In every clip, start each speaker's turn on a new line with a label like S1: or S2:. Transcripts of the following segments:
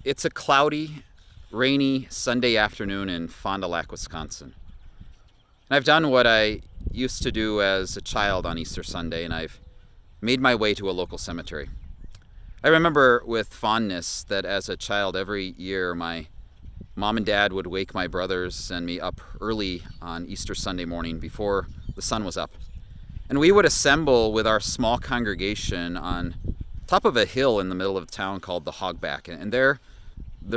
S1: It's a cloudy, rainy Sunday afternoon in Fond du Lac, Wisconsin. And I've done what I used to do as a child on Easter Sunday, and I've made my way to a local cemetery. I remember with fondness that as a child every year my mom and dad would wake my brothers and me up early on Easter Sunday morning before the sun was up. And we would assemble with our small congregation on top of a hill in the middle of town called the Hogback. And there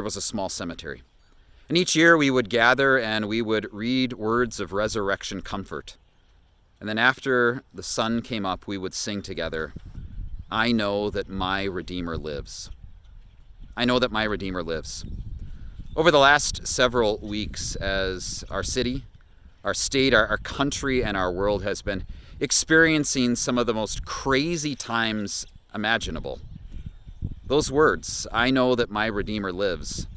S1: was a small cemetery. And each year we would gather and we would read words of resurrection comfort. And then after the sun came up, we would sing together, "I know that my Redeemer lives." I know that my Redeemer lives. Over the last several weeks, as our city, our state, our country, and our world has been experiencing some of the most crazy times imaginable, those words, "I know that my Redeemer lives,"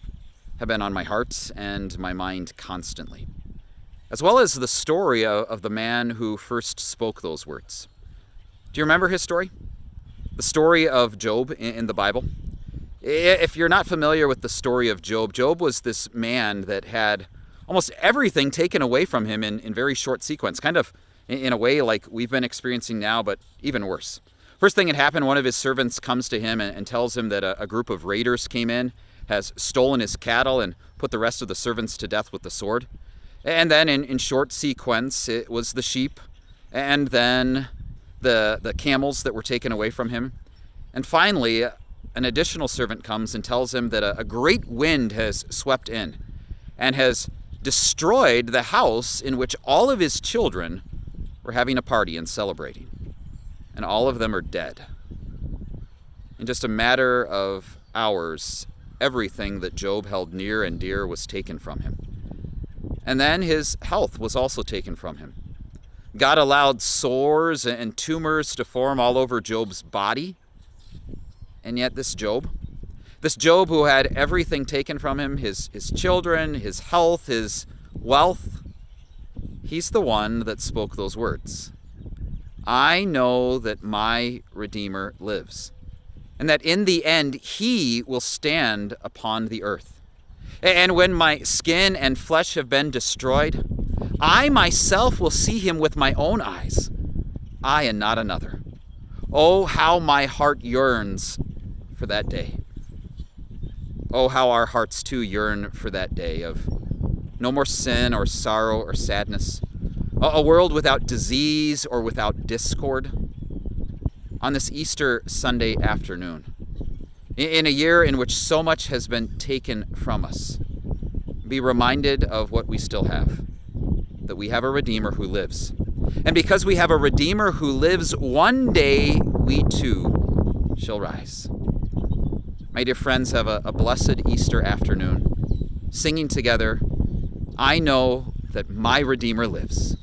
S1: have been on my heart and my mind constantly, as well as the story of the man who first spoke those words. Do you remember his story? The story of Job in the Bible? If you're not familiar with the story of Job, Job was this man that had almost everything taken away from him in very short sequence, kind of in a way like we've been experiencing now, but even worse. First thing that happened, one of his servants comes to him and tells him that a group of raiders came in, has stolen his cattle, and put the rest of the servants to death with the sword. And then in short sequence, it was the sheep, and then the camels that were taken away from him. And finally, an additional servant comes and tells him that a great wind has swept in and has destroyed the house in which all of his children were having a party and celebrating. And all of them are dead. In just a matter of hours, everything that Job held near and dear was taken from him. And then his health was also taken from him. God allowed sores and tumors to form all over Job's body. And yet this Job who had everything taken from him, his children, his health, his wealth, he's the one that spoke those words. "I know that my Redeemer lives, and that in the end he will stand upon the earth. And when my skin and flesh have been destroyed, I myself will see him with my own eyes, I and not another. Oh, how my heart yearns for that day." Oh, how our hearts too yearn for that day of no more sin or sorrow or sadness, a world without disease or without discord. On this Easter Sunday afternoon, in a year in which so much has been taken from us, be reminded of what we still have, that we have a Redeemer who lives. And because we have a Redeemer who lives, one day we too shall rise. My dear friends, have a blessed Easter afternoon, singing together, "I know that my Redeemer lives."